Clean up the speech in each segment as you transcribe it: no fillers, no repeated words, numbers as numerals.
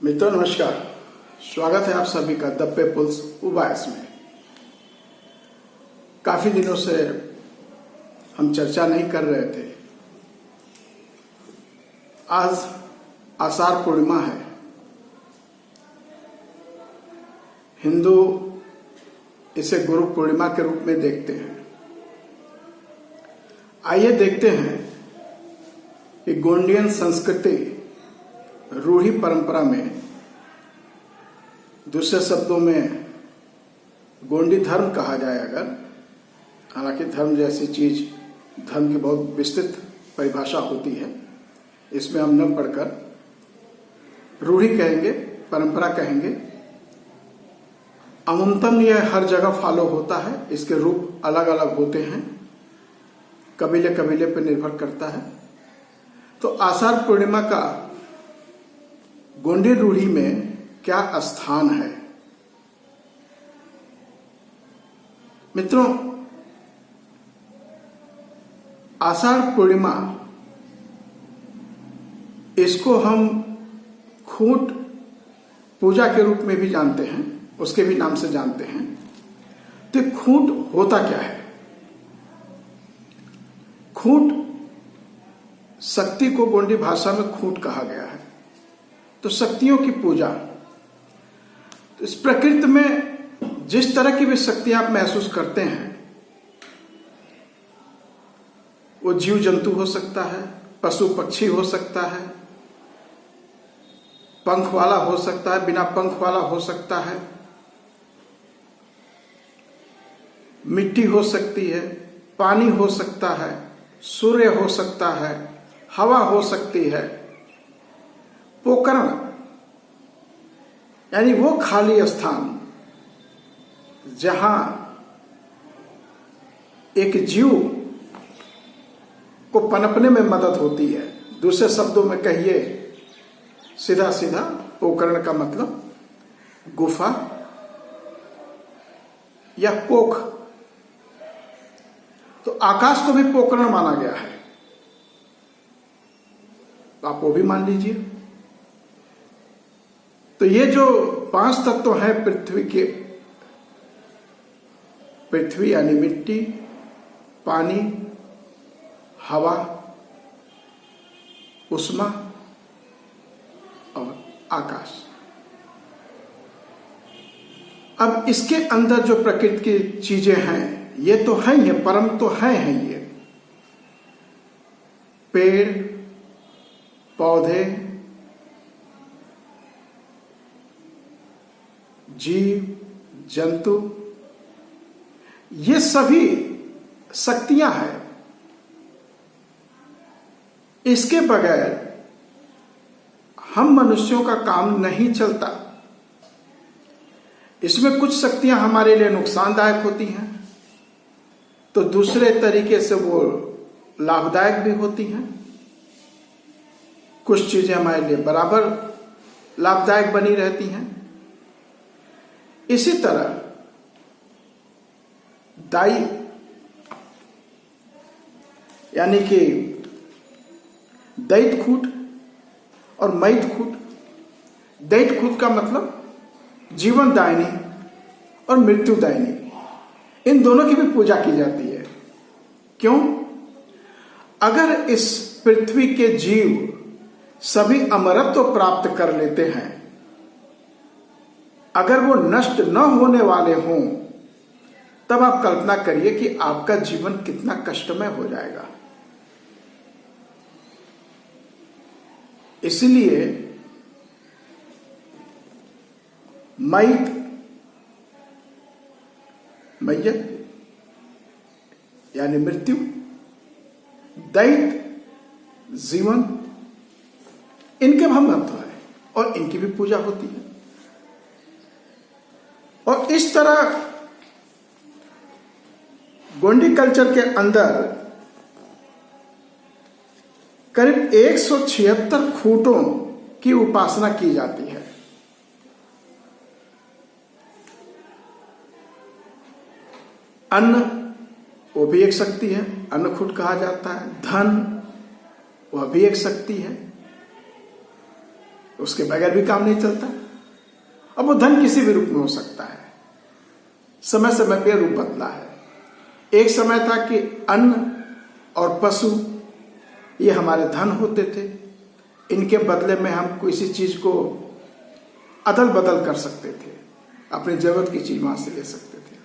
मित्रों नमस्कार, स्वागत है आप सभी का द पीपल्स वॉइस में। काफी दिनों से हम चर्चा नहीं कर रहे थे। आज आषाढ़ पूर्णिमा है। हिंदू इसे गुरु पूर्णिमा के रूप में देखते हैं। आइए देखते हैं कि गोंडियन संस्कृति रूढ़ी परंपरा में, दूसरे शब्दों में गोंडी धर्म कहा जाए अगर, हालांकि धर्म जैसी चीज, धर्म की बहुत विस्तृत परिभाषा होती है, इसमें हम न पढ़कर रूढ़ी कहेंगे, परंपरा कहेंगे। अमूमतन यह हर जगह फॉलो होता है। इसके रूप अलग अलग होते हैं, कबीले कबीले पर निर्भर करता है। तो आषाढ़ पूर्णिमा का गोंडी रूढ़ी में क्या स्थान है? मित्रों, आषाढ़ पूर्णिमा, इसको हम खूंट पूजा के रूप में भी जानते हैं, उसके भी नाम से जानते हैं। तो खूंट होता क्या है? खूंट, शक्ति को गोंडी भाषा में खूंट कहा गया है। तो शक्तियों की पूजा, तो इस प्रकृति में जिस तरह की भी शक्ति आप महसूस करते हैं, वो जीव जंतु हो सकता है, पशु पक्षी हो सकता है, पंख वाला हो सकता है, बिना पंख वाला हो सकता है, मिट्टी हो सकती है, पानी हो सकता है, सूर्य हो सकता है, हवा हो सकती है, पोकरण यानी वो खाली स्थान जहां एक जीव को पनपने में मदद होती है। दूसरे शब्दों में कहिए, सीधा सीधा पोकरण का मतलब गुफा या पोख। तो आकाश को भी पोकरण माना गया है, तो आप वो भी मान लीजिए। तो ये जो 5 तत्व हैं पृथ्वी के, पृथ्वी यानी मिट्टी, पानी, हवा, उष्मा और आकाश। अब इसके अंदर जो प्रकृति की चीजें हैं, ये तो हैं, ये परम तो हैं ये पेड़, पौधे, जीव जंतु, ये सभी शक्तियां हैं। इसके बगैर हम मनुष्यों का काम नहीं चलता। इसमें कुछ शक्तियां हमारे लिए नुकसानदायक होती हैं, तो दूसरे तरीके से वो लाभदायक भी होती हैं। कुछ चीजें हमारे लिए बराबर लाभदायक बनी रहती हैं। इसी तरह दाई यानी कि दैत खूट और मैत खूट। दैत खूट का मतलब जीवन दायिनी और मृत्यु दायिनी, इन दोनों की भी पूजा की जाती है। क्यों? अगर इस पृथ्वी के जीव सभी अमरत्व प्राप्त कर लेते हैं, अगर वो नष्ट न होने वाले हों, तब आप कल्पना करिए कि आपका जीवन कितना कष्टमय हो जाएगा। इसलिए मैत, मैयत यानी मृत्यु, दैत जीवन, इनके भी महत्व है और इनकी भी पूजा होती है। और इस तरह गोंडी कल्चर के अंदर करीब 176 खूंटों की उपासना की जाती है। अन्न, वो भी एक शक्ति है, अन्नकूट कहा जाता है। धन, वह भी एक शक्ति है। उसके बगैर भी काम नहीं चलता। अब वो धन किसी भी रूप में हो सकता है, समय समय पे रूप बदला है। एक समय था कि अन्न और पशु ये हमारे धन होते थे, इनके बदले में हम किसी चीज को अदल बदल कर सकते थे, अपनी जरूरत की चीज वहां से ले सकते थे।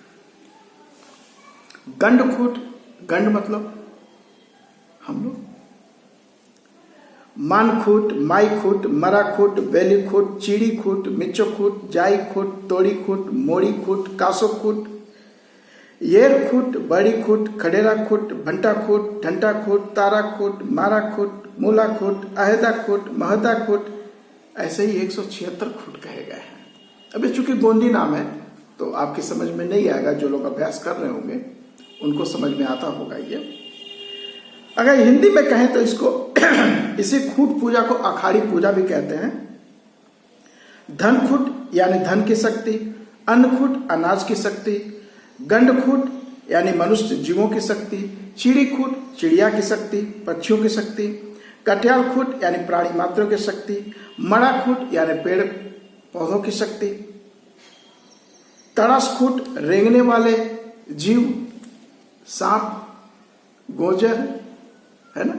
गंडखूट, गंड मतलब हम लोग, मानखूट, माईखूट, मराखूट, बेलीखूट, चीड़ीखूट, मिच्चोखूट, जाईखूट, तोड़ीखूट, मोड़ीखूट, कासोखूट, येरखूट, बड़ीखूट, खडेराखूट, भंटाखूट, ढंटाखूट, ताराखूट, माराखूट, मूलाखूट, अहदाखूट, महदाखूट, ऐसे ही 176 खूट कहे गए हैं। अब चूंकि गोंडी नाम है तो आपकी समझ में नहीं आएगा, जो लोग अभ्यास कर रहे होंगे उनको समझ में आता होगा ये। अगर हिंदी में कहें तो इसको इसी खूट पूजा को अखाड़ी पूजा भी कहते हैं। धनखूट यानी धन की शक्ति, अन्नखूट अनाज की शक्ति, गंडखूट यानी मनुष्य जीवों की शक्ति, चिड़ीखूट चिड़िया की शक्ति, पक्षियों की शक्ति, कट्यालखूट यानी प्राणी मात्रों की शक्ति, मड़ाखूट यानी पेड़ पौधों की शक्ति, तड़सखूट रेंगने वाले जीव, सांप, गोजर, है ना,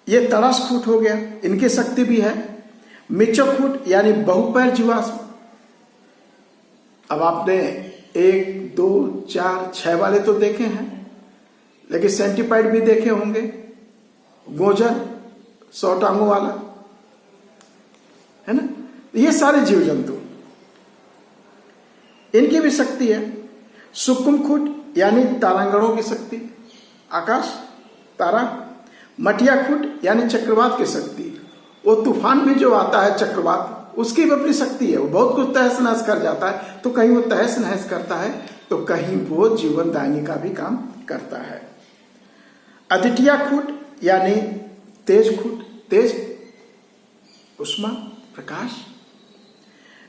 ये तड़सखूट हो गया, इनकी शक्ति भी है। मिच्चोखूट यानी बहुपैर जीवाश्म। अब आपने 1, 2, 4, 6 वाले तो देखे हैं, लेकिन सेंटीपाइड भी देखे होंगे, गोजर 100 टांगों वाला, है ना, ये सारे जीव जंतु, इनकी भी शक्ति है। सुकुमखूट यानी तारांगणों की शक्ति, आकाश तारा। मटियाखूट यानी चक्रवात की शक्ति, वो तूफान भी जो आता है चक्रवात, उसकी भी अपनी शक्ति है, वो बहुत कुछ तहस नहस कर जाता है, तो कहीं वो तहस नहस करता है तो कहीं वो जीवन दायनी का भी काम करता है। अदितियाखूट यानी तेजखूट, तेज उष्मा प्रकाश।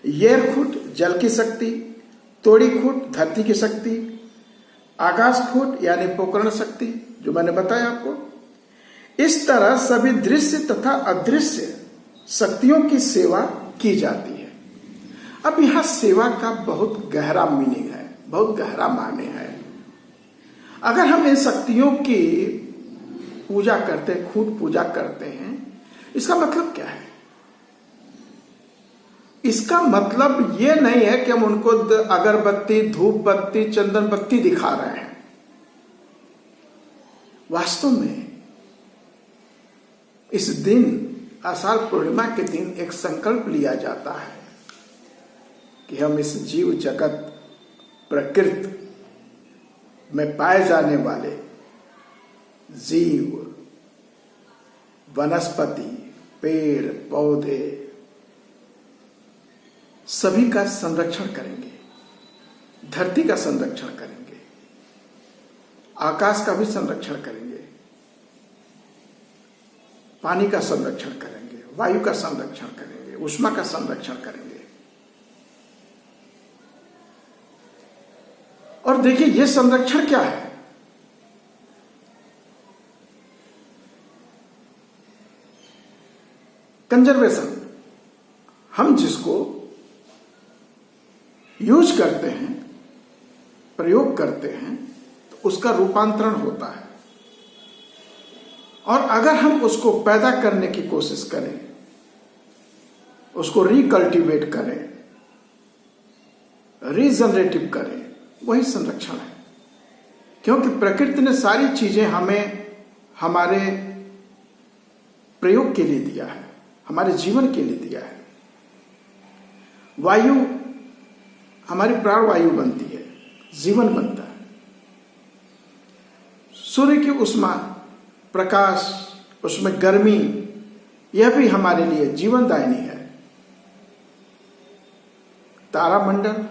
येरखूट जल की शक्ति, तोड़ीखूट धरती की शक्ति, आकाशखूट यानी पोकरण शक्ति, जो मैंने बताया आपको। इस तरह सभी दृश्य तथा अदृश्य शक्तियों की सेवा की जाती है। अब यहां सेवा का बहुत गहरा मीनिंग है, बहुत गहरा मायने है। अगर हम इन शक्तियों की पूजा करते हैं, खूट पूजा करते हैं, इसका मतलब क्या है? इसका मतलब यह नहीं है कि हम उनको अगरबत्ती, धूप बत्ती, चंदन बत्ती दिखा रहे हैं। वास्तव में इस दिन, आषाढ़ पूर्णिमा के दिन, एक संकल्प लिया जाता है कि हम इस जीव जगत प्रकृति में पाए जाने वाले जीव, वनस्पति, पेड़ पौधे, सभी का संरक्षण करेंगे, धरती का संरक्षण करेंगे, आकाश का भी संरक्षण करेंगे, पानी का संरक्षण करेंगे, वायु का संरक्षण करेंगे, ऊष्मा का संरक्षण करेंगे। और देखिए यह संरक्षण क्या है? कंजर्वेशन। हम जिसको यूज करते हैं, प्रयोग करते हैं, तो उसका रूपांतरण होता है। और अगर हम उसको पैदा करने की कोशिश करें, उसको रिकल्टिवेट करें, रीजनरेटिव करें, वही संरक्षण है। क्योंकि प्रकृति ने सारी चीजें हमें हमारे प्रयोग के लिए दिया है, हमारे जीवन के लिए दिया है। वायु हमारी प्राणवायु बनती है, जीवन बनता है। सूर्य की ऊष्मा, प्रकाश, उसमें गर्मी, यह भी हमारे लिए जीवनदायिनी है। तारामंडल,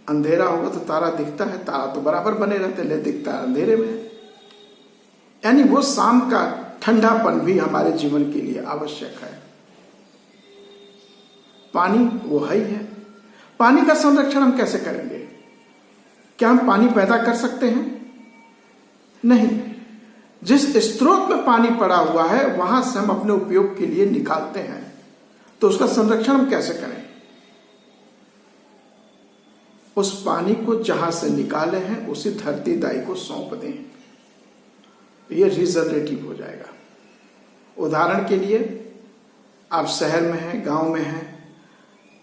अंधेरा होगा तो तारा दिखता है, तारा तो बराबर बने रहते हैं, दिखता है अंधेरे में। यानी वो शाम का ठंडापन भी हमारे जीवन के लिए आवश्यक है। पानी वो है ही है। पानी का संरक्षण हम कैसे करेंगे? क्या हम पानी पैदा कर सकते हैं? नहीं। जिस स्रोत में पानी पड़ा हुआ है वहां से हम अपने उपयोग के लिए निकालते हैं, तो उसका संरक्षण हम कैसे करें? उस पानी को जहां से निकाले हैं उसी धरती दाई को सौंप दें, ये रिजनरेटिव हो जाएगा। उदाहरण के लिए, आप शहर में हैं, गांव में हैं,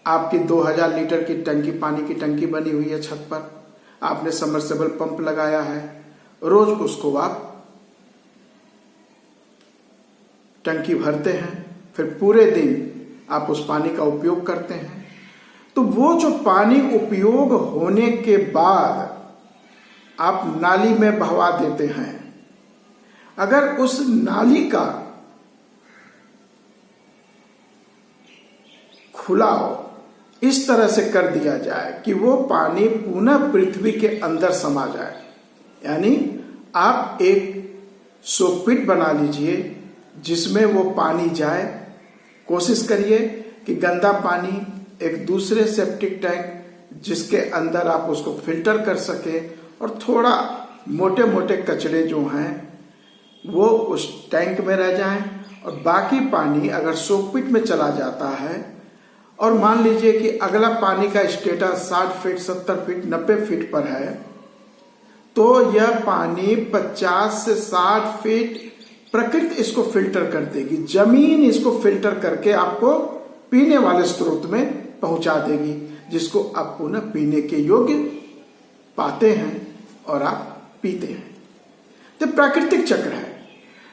आपकी 2000 लीटर की टंकी, पानी की टंकी बनी हुई है छत पर, आपने सबमर्सिबल पंप लगाया है, रोज उसको आप टंकी भरते हैं, फिर पूरे दिन आप उस पानी का उपयोग करते हैं। तो वो जो पानी उपयोग होने के बाद आप नाली में बहवा देते हैं, अगर उस नाली का खुलाव इस तरह से कर दिया जाए कि वो पानी पुनः पृथ्वी के अंदर समा जाए, यानी आप एक सोकपिट बना लीजिए जिसमें वो पानी जाए। कोशिश करिए कि गंदा पानी एक दूसरे सेप्टिक टैंक जिसके अंदर आप उसको फिल्टर कर सके, और थोड़ा मोटे मोटे कचरे जो हैं वो उस टैंक में रह जाएं, और बाकी पानी अगर सोकपिट में चला जाता है, और मान लीजिए कि अगला पानी का स्टेटस 60 फीट 70 फीट 90 फीट पर है, तो यह पानी 50 से 60 फीट प्रकृति इसको फिल्टर कर देगी, जमीन इसको फिल्टर करके आपको पीने वाले स्रोत में पहुंचा देगी, जिसको आप पुनः पीने के योग्य पाते हैं और आप पीते हैं। तो प्राकृतिक चक्र है।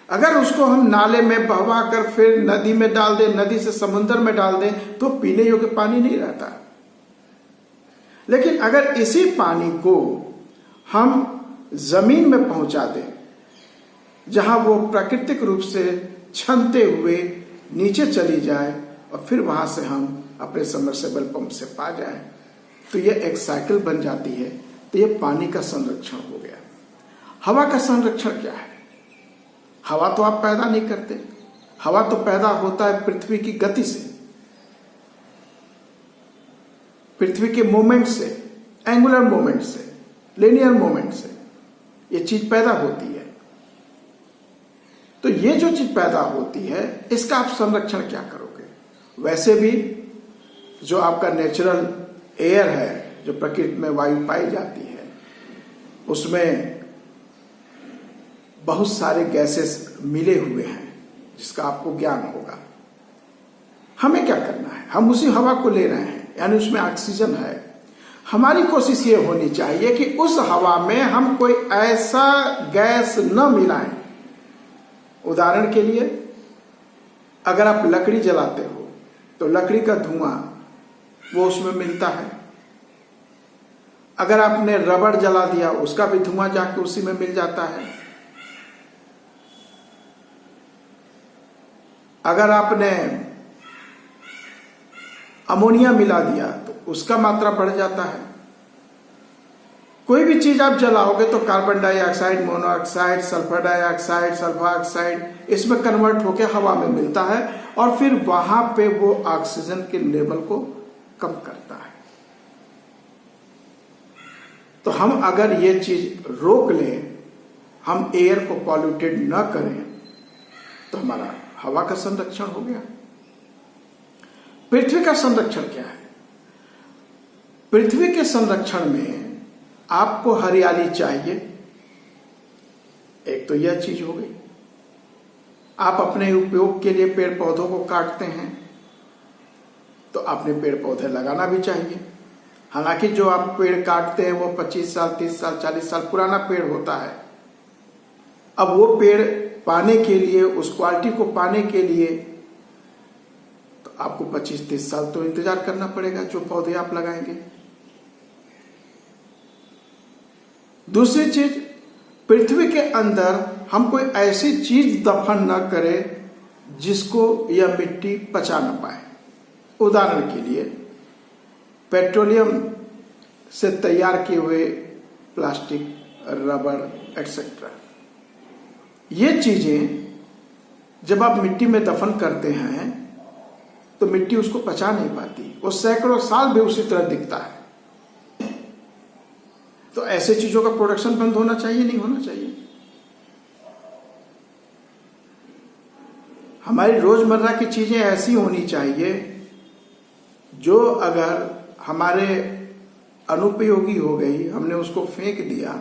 अगर उसको हम नाले में बहवा कर फिर नदी में डाल दें, नदी से समुद्र में डाल दें, तो पीने योग्य पानी नहीं रहता। लेकिन अगर इसी पानी को हम जमीन में पहुंचा दें, जहां वो प्राकृतिक रूप से छनते हुए नीचे चली जाए, और फिर वहां से हम अपने सबमर्सिबल पंप से पा जाए, तो ये एक साइकिल बन जाती है। तो ये पानी का संरक्षण हो गया। हवा का संरक्षण क्या है? हवा तो आप पैदा नहीं करते, हवा तो पैदा होता है पृथ्वी की गति से, पृथ्वी के मूवमेंट से, एंगुलर मूवमेंट से, लिनियर मूवमेंट से ये चीज पैदा होती है। तो ये जो चीज पैदा होती है, इसका आप संरक्षण क्या करोगे? वैसे भी जो आपका नेचुरल एयर है, जो प्रकृति में वायु पाई जाती है, उसमें बहुत सारे गैसेस मिले हुए हैं, जिसका आपको ज्ञान होगा। हमें क्या करना है? हम उसी हवा को ले रहे हैं, यानी उसमें ऑक्सीजन है। हमारी कोशिश ये होनी चाहिए कि उस हवा में हम कोई ऐसा गैस न मिलाएं। उदाहरण के लिए, अगर आप लकड़ी जलाते हो तो लकड़ी का धुआं वो उसमें मिलता है। अगर आपने रबड़ जला दिया, उसका भी धुआं जाके उसी में मिल जाता है। अगर आपने अमोनिया मिला दिया तो उसका मात्रा बढ़ जाता है। कोई भी चीज आप जलाओगे तो carbon dioxide, monoxide, sulphur dioxide, sulphur oxide इसमें कन्वर्ट होकर हवा में मिलता है, और फिर वहां पे वो ऑक्सीजन के लेवल को कम करता है। तो हम अगर ये चीज रोक लें, हम एयर को पॉल्यूटेड न करें, तो हमारा हवा का संरक्षण हो गया। पृथ्वी का संरक्षण क्या है? पृथ्वी के संरक्षण में आपको हरियाली चाहिए। एक तो यह चीज हो गई। आप अपने उपयोग के लिए पेड़ पौधों को काटते हैं, तो आपने पेड़ पौधे लगाना भी चाहिए। हालांकि जो आप पेड़ काटते हैं वो 25 साल 30 साल 40 साल पुराना पेड़ होता है। अब वो पेड़ पाने के लिए, उस क्वालिटी को पाने के लिए, तो आपको 25-30 साल तो इंतजार करना पड़ेगा जो पौधे आप लगाएंगे। दूसरी चीज, पृथ्वी के अंदर हम कोई ऐसी चीज दफन न करें जिसको यह मिट्टी पचा न पाए। उदाहरण के लिए, पेट्रोलियम से तैयार किए हुए प्लास्टिक, रबर एक्सेट्रा, ये चीजें जब आप मिट्टी में दफन करते हैं तो मिट्टी उसको पचा नहीं पाती, वो सैकड़ों साल भी उसी तरह दिखता है। तो ऐसे चीजों का प्रोडक्शन बंद होना चाहिए, नहीं होना चाहिए? हमारी रोजमर्रा की चीजें ऐसी होनी चाहिए जो अगर हमारे अनुपयोगी हो गई, हमने उसको फेंक दिया,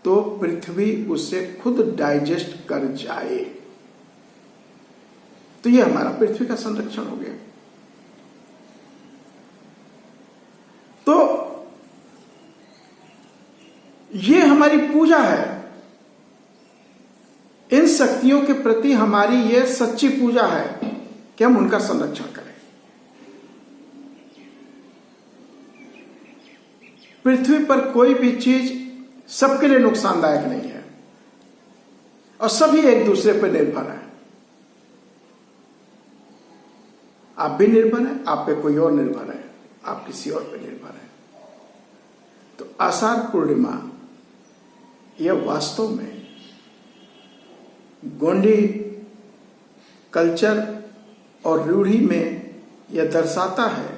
तो पृथ्वी उससे खुद डाइजेस्ट कर जाए। तो ये हमारा पृथ्वी का संरक्षण हो गया। तो ये हमारी पूजा है। इन शक्तियों के प्रति हमारी ये सच्ची पूजा है कि हम उनका संरक्षण करें। पृथ्वी पर कोई भी चीज सबके लिए नुकसानदायक नहीं है और सभी एक दूसरे पर निर्भर है। आप भी निर्भर हैं, आप पे कोई और निर्भर है, आप किसी और पे निर्भर है। तो आषाढ़ पूर्णिमा यह वास्तव में गोंडी कल्चर और रूढ़ी में यह दर्शाता है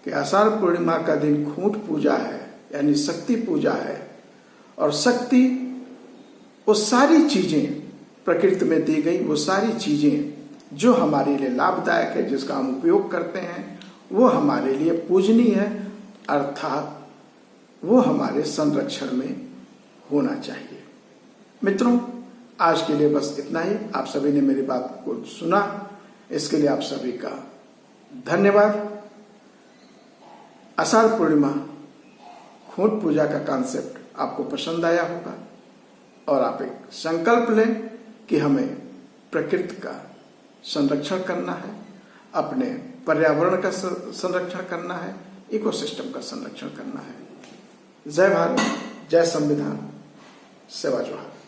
कि आषाढ़ पूर्णिमा का दिन खूंट पूजा है, यानी शक्ति पूजा है। और शक्ति वो सारी चीजें प्रकृति में दी गई, वो सारी चीजें जो हमारे लिए लाभदायक है, जिसका हम उपयोग करते हैं, वो हमारे लिए पूजनीय है, अर्थात वो हमारे संरक्षण में होना चाहिए। मित्रों, आज के लिए बस इतना ही। आप सभी ने मेरी बात को सुना, इसके लिए आप सभी का धन्यवाद। आषाढ़ पूर्णिमा खूंट पूजा का कॉन्सेप्ट आपको पसंद आया होगा और आप एक संकल्प लें कि हमें प्रकृति का संरक्षण करना है, अपने पर्यावरण का संरक्षण करना है, इकोसिस्टम का संरक्षण करना है। जय भारत, जय संविधान, सेवा जोहार।